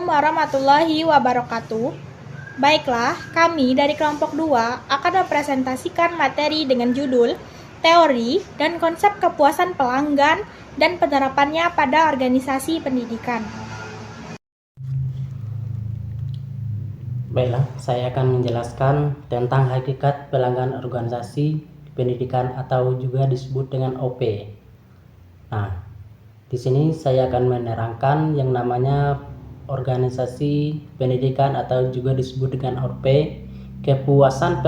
warahmatullahi wabarakatuh. Baiklah, kami dari kelompok 2 akan mempresentasikan materi dengan judul Teori dan Konsep Kepuasan Pelanggan dan Penerapannya pada Organisasi Pendidikan. Baiklah, saya akan menjelaskan tentang hakikat pelanggan organisasi pendidikan atau juga disebut dengan OP. Nah, di sini saya akan menerangkan yang namanya organisasi pendidikan atau juga disebut dengan OP. Kepuasan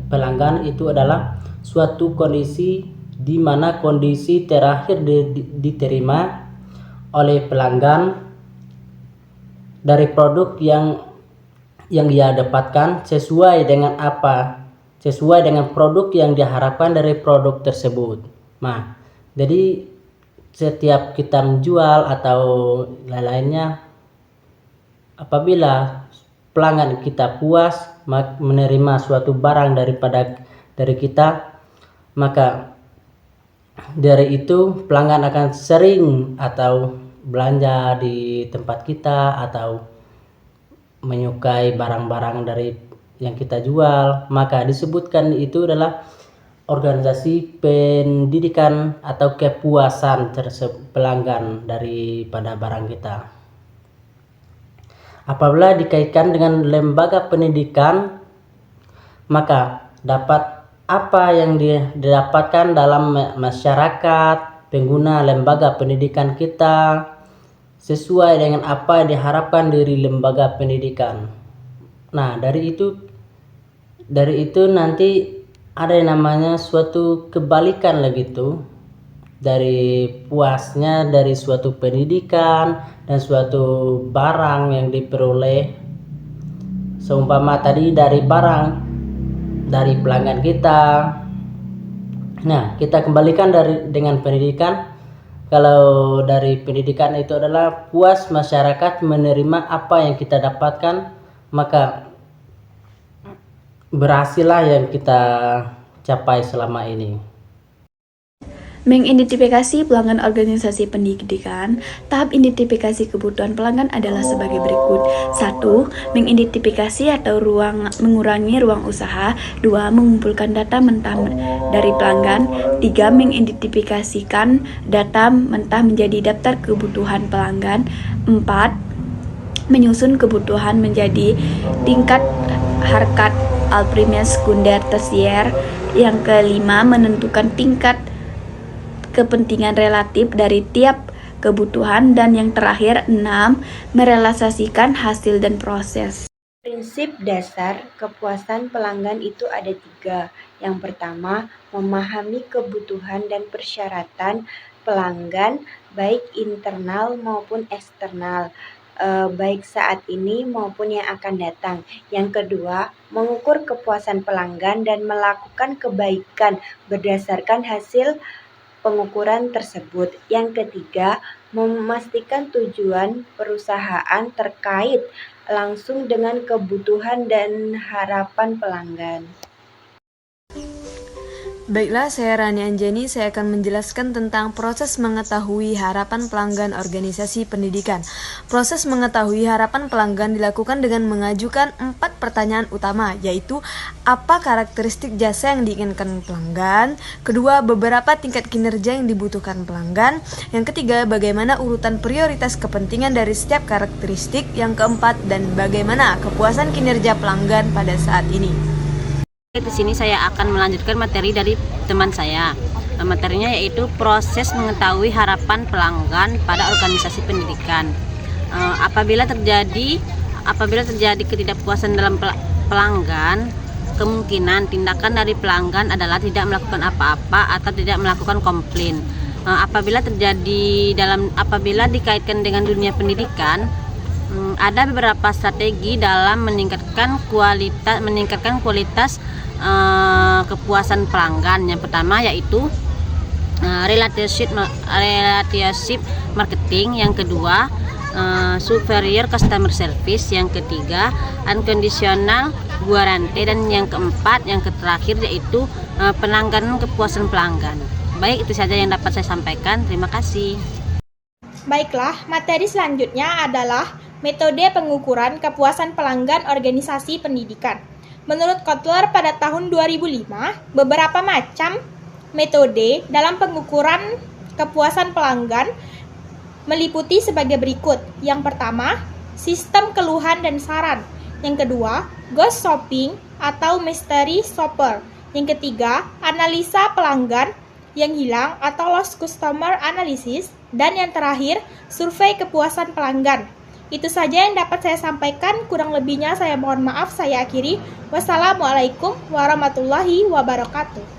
pelanggan itu adalah suatu kondisi di mana kondisi terakhir diterima oleh pelanggan dari produk yang dia dapatkan sesuai dengan produk yang diharapkan dari produk tersebut. Nah, jadi setiap kita menjual atau lainnya, apabila pelanggan kita puas menerima suatu barang dari kita, maka dari itu pelanggan akan sering atau belanja di tempat kita atau menyukai barang-barang dari yang kita jual, maka disebutkan itu adalah organisasi pendidikan atau kepuasan pelanggan daripada barang kita. Apabila dikaitkan dengan lembaga pendidikan, maka dapat apa yang didapatkan dalam masyarakat pengguna lembaga pendidikan kita sesuai dengan apa yang diharapkan dari lembaga pendidikan. Nah, dari itu nanti ada yang namanya suatu kebalikan lagi tuh dari puasnya dari suatu pendidikan dan suatu barang yang diperoleh. Seumpama tadi dari pelanggan kita. Nah, kita kembalikan dengan pendidikan. Kalau dari pendidikan itu adalah puas masyarakat menerima apa yang kita dapatkan, maka berhasillah yang kita capai selama ini. Mengidentifikasi pelanggan organisasi pendidikan. Tahap identifikasi kebutuhan pelanggan adalah sebagai berikut. 1. Mengidentifikasi atau mengurangi ruang usaha. 2. Mengumpulkan data mentah dari pelanggan. 3. Mengidentifikasikan data mentah menjadi daftar kebutuhan pelanggan. 4. Menyusun kebutuhan menjadi tingkat harkat primer, sekunder, tersier. Yang kelima, menentukan tingkat kepentingan relatif dari tiap kebutuhan. Dan yang terakhir, 6. Merealisasikan hasil dan proses. Prinsip dasar kepuasan pelanggan itu ada 3. Yang pertama, memahami kebutuhan dan persyaratan pelanggan baik internal maupun eksternal, baik saat ini maupun yang akan datang. Yang kedua, mengukur kepuasan pelanggan dan melakukan kebaikan berdasarkan hasil pengukuran tersebut. Yang ketiga, memastikan tujuan perusahaan terkait langsung dengan kebutuhan dan harapan pelanggan. Baiklah, saya Rani Anjani, saya akan menjelaskan tentang proses mengetahui harapan pelanggan organisasi pendidikan. Proses mengetahui harapan pelanggan dilakukan dengan mengajukan 4 pertanyaan utama, yaitu apa karakteristik jasa yang diinginkan pelanggan, kedua, beberapa tingkat kinerja yang dibutuhkan pelanggan, yang ketiga, bagaimana urutan prioritas kepentingan dari setiap karakteristik, yang keempat, dan bagaimana kepuasan kinerja pelanggan pada saat ini. Di sini saya akan melanjutkan materi dari teman saya. Materinya yaitu proses mengetahui harapan pelanggan pada organisasi pendidikan. Apabila terjadi ketidakpuasan dalam pelanggan, kemungkinan tindakan dari pelanggan adalah tidak melakukan apa-apa atau tidak melakukan komplain. Apabila dikaitkan dengan dunia pendidikan, ada beberapa strategi dalam meningkatkan kualitas kepuasan pelanggan. Yang pertama yaitu relationship marketing, yang kedua superior customer service, yang ketiga unconditional guarantee, dan yang keempat, yang terakhir yaitu penanggalan kepuasan pelanggan. Baik, itu saja yang dapat saya sampaikan. Terima kasih. Baiklah, materi selanjutnya adalah metode pengukuran kepuasan pelanggan organisasi pendidikan. Menurut Kotler pada tahun 2005, beberapa macam metode dalam pengukuran kepuasan pelanggan meliputi sebagai berikut. Yang pertama, sistem keluhan dan saran. Yang kedua, ghost shopping atau mystery shopper. Yang ketiga, analisa pelanggan yang hilang atau lost customer analysis. Dan yang terakhir, survei kepuasan pelanggan. Itu saja yang dapat saya sampaikan, kurang lebihnya saya mohon maaf, saya akhiri. Wassalamualaikum warahmatullahi wabarakatuh.